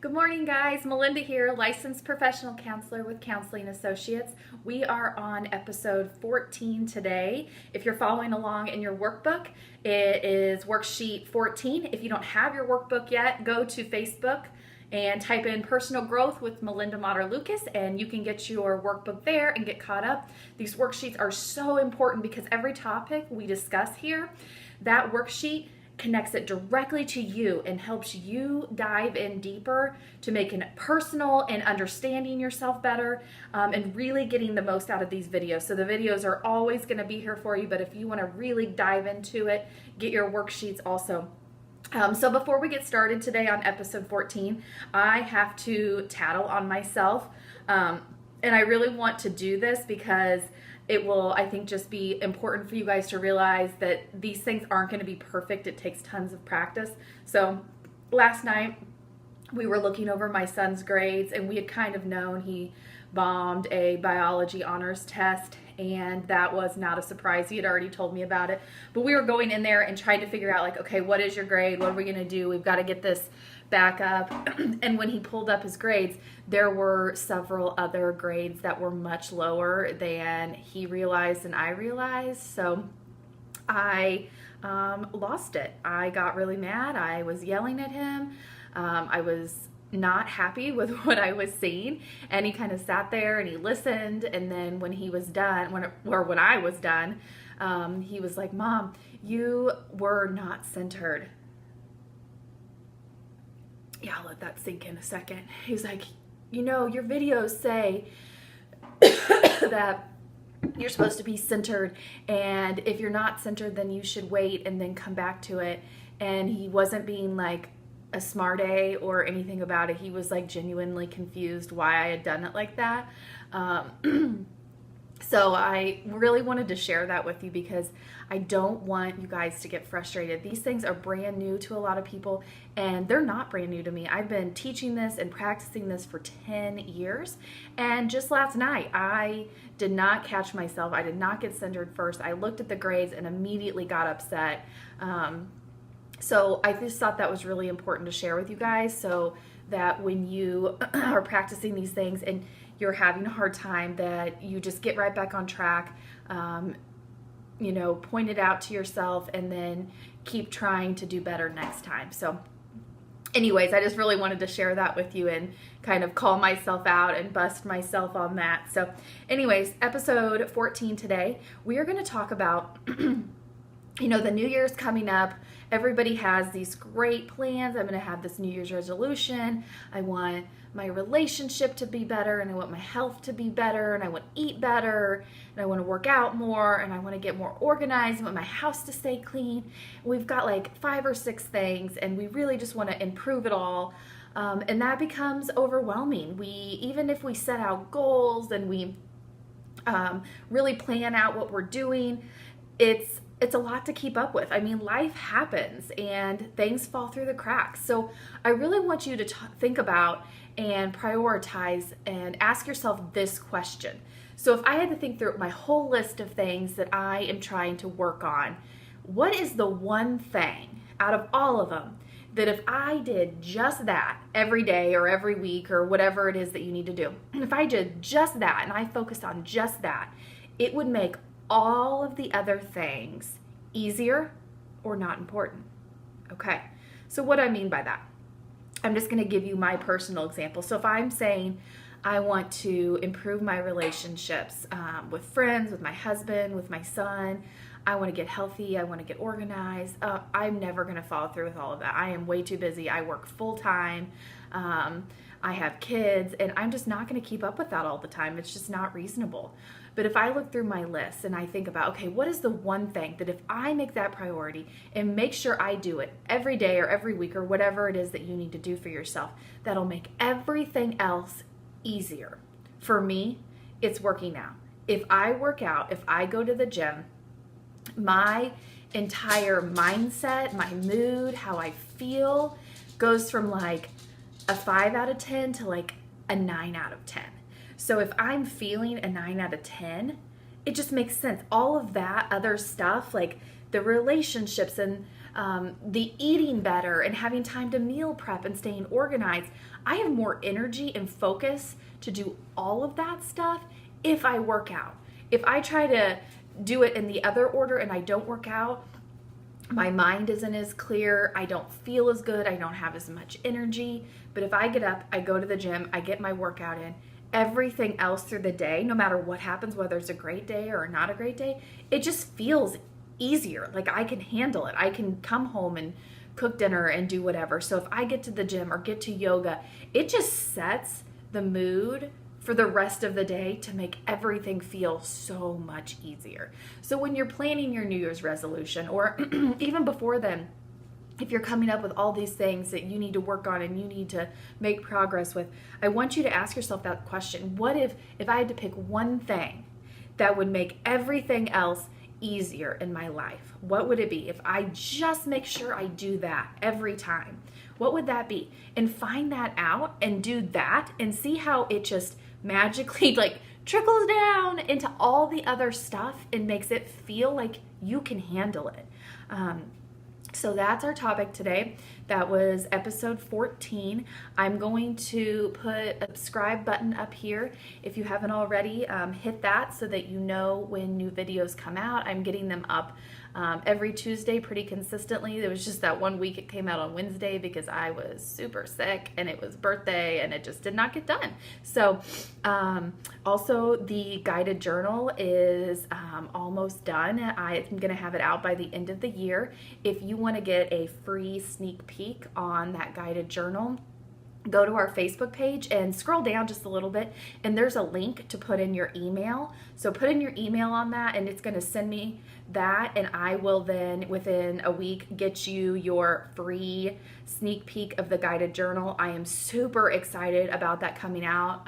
Good morning, guys. Melinda here, licensed professional counselor with Counseling Associates. We are on episode 14 today. If you're following along in your workbook, it is worksheet 14. If you don't have your workbook yet, go to Facebook and type in personal growth with Melinda Motter Lucas, and you can get your workbook there and get caught up. These worksheets are so important because every topic we discuss here, that worksheet connects it directly to you and helps you dive in deeper to making it personal and understanding yourself better, and really getting the most out of these videos. So the videos are always going to be here for you, but if you want to really dive into it, get your worksheets also. So before we get started today on episode 14, I have to tattle on myself, and I really want to do this because it will, I think, just be important for you guys to realize that these things aren't going to be perfect. It takes tons of practice. So last night we were looking over my son's grades, and we had kind of known he bombed a biology honors test, and that was not a surprise. He had already told me about it. But we were going in there and trying to figure out, like, okay, what is your grade? What are we going to do? We've got to get this back up. And when he pulled up his grades, there were several other grades that were much lower than he realized and I realized. So I lost it. I got really mad. I was yelling at him. I was not happy with what I was seeing, and he kind of sat there and he listened, and then when he was done, when I was done, he was like, "Mom, you were not centered." Yeah, I'll let that sink in a second. He's like, "You know, your videos say that you're supposed to be centered, and if you're not centered, then you should wait and then come back to it." And he wasn't being like a smart A or anything about it. He was like genuinely confused why I had done it like that. So I really wanted to share that with you because I don't want you guys to get frustrated. These things are brand new to a lot of people, and they're not brand new to me. I've been teaching this and practicing this for 10 years, and just last night I did not catch myself. I did not get centered first. I looked at the grades and immediately got upset. So I just thought that was really important to share with you guys, so that when you are practicing these things and you're having a hard time, that you just get right back on track, point it out to yourself, and then keep trying to do better next time. So anyways, I just really wanted to share that with you and kind of call myself out and bust myself on that. So anyways, episode 14 today, we are going to talk about the New Year's coming up. Everybody has these great plans. I'm going to have this New Year's resolution. I want my relationship to be better, and I want my health to be better, and I want to eat better, and I want to work out more, and I want to get more organized. I want my house to stay clean. We've got like 5 or 6 things, and we really just want to improve it all. And that becomes overwhelming. Even if we set out goals and we really plan out what we're doing, it's a lot to keep up with. I mean, life happens and things fall through the cracks. So I really want you to think about and prioritize and ask yourself this question. So if I had to think through my whole list of things that I am trying to work on, what is the one thing out of all of them that if I did just that every day or every week or whatever it is that you need to do, if I did just that and I focused on just that, it would make all of the other things easier or not important. Okay, so what I mean by that, I'm just going to give you my personal example. So if I'm saying I want to improve my relationships with friends, with my husband, with my son, I want to get healthy, I want to get organized, I'm never going to follow through with all of that. I am way too busy. I work full time. I have kids, and I'm just not going to keep up with that all the time. It's just not reasonable. But if I look through my list and I think about, okay, what is the one thing that if I make that priority and make sure I do it every day or every week or whatever it is that you need to do for yourself, that'll make everything else easier. For me, it's working out. If I work out, if I go to the gym, my entire mindset, my mood, how I feel goes from like a 5 out of 10 to like a 9 out of 10. So if I'm feeling a 9 out of 10, it just makes sense. All of that other stuff, like the relationships and the eating better and having time to meal prep and staying organized. I have more energy and focus to do all of that stuff if I work out. If I try to do it in the other order and I don't work out, my mind isn't as clear, I don't feel as good, I don't have as much energy. But if I get up, I go to the gym, I get my workout in, everything else through the day, no matter what happens, whether it's a great day or not a great day, it just feels easier. Like I can handle it. I can come home and cook dinner and do whatever. So if I get to the gym or get to yoga, it just sets the mood for the rest of the day to make everything feel so much easier. So when you're planning your New Year's resolution, or even before then, if you're coming up with all these things that you need to work on and you need to make progress with, I want you to ask yourself that question. What if I had to pick one thing that would make everything else easier in my life? What would it be if I just make sure I do that every time? What would that be? And find that out and do that and see how it just magically like trickles down into all the other stuff and makes it feel like you can handle it. So that's our topic today. That was episode 14. I'm going to put a subscribe button up here. If you haven't already, hit that so that you know when new videos come out. I'm getting them up every Tuesday pretty consistently. There was just that one week it came out on Wednesday because I was super sick and it was birthday and it just did not get done. So also the guided journal is almost done. I'm going to have it out by the end of the year. If you want to get a free sneak peek on that guided journal, go to our Facebook page and scroll down just a little bit, and there's a link to put in your email. So put in your email on that and it's going to send me that, and I will then within a week get you your free sneak peek of the guided journal. I am super excited about that coming out.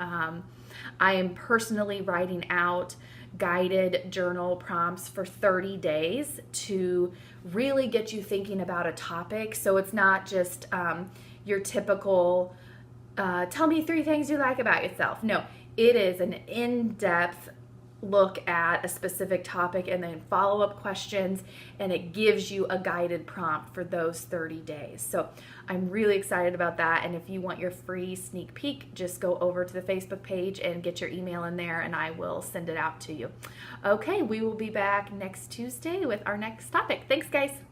I am personally writing out guided journal prompts for 30 days to really get you thinking about a topic. So it's not just your typical tell me 3 things you like about yourself. No, it is an in-depth look at a specific topic and then follow-up questions, and it gives you a guided prompt for those 30 days. So I'm really excited about that, and if you want your free sneak peek, just go over to the Facebook page and get your email in there and I will send it out to you. Okay, we will be back next Tuesday with our next topic. Thanks, guys.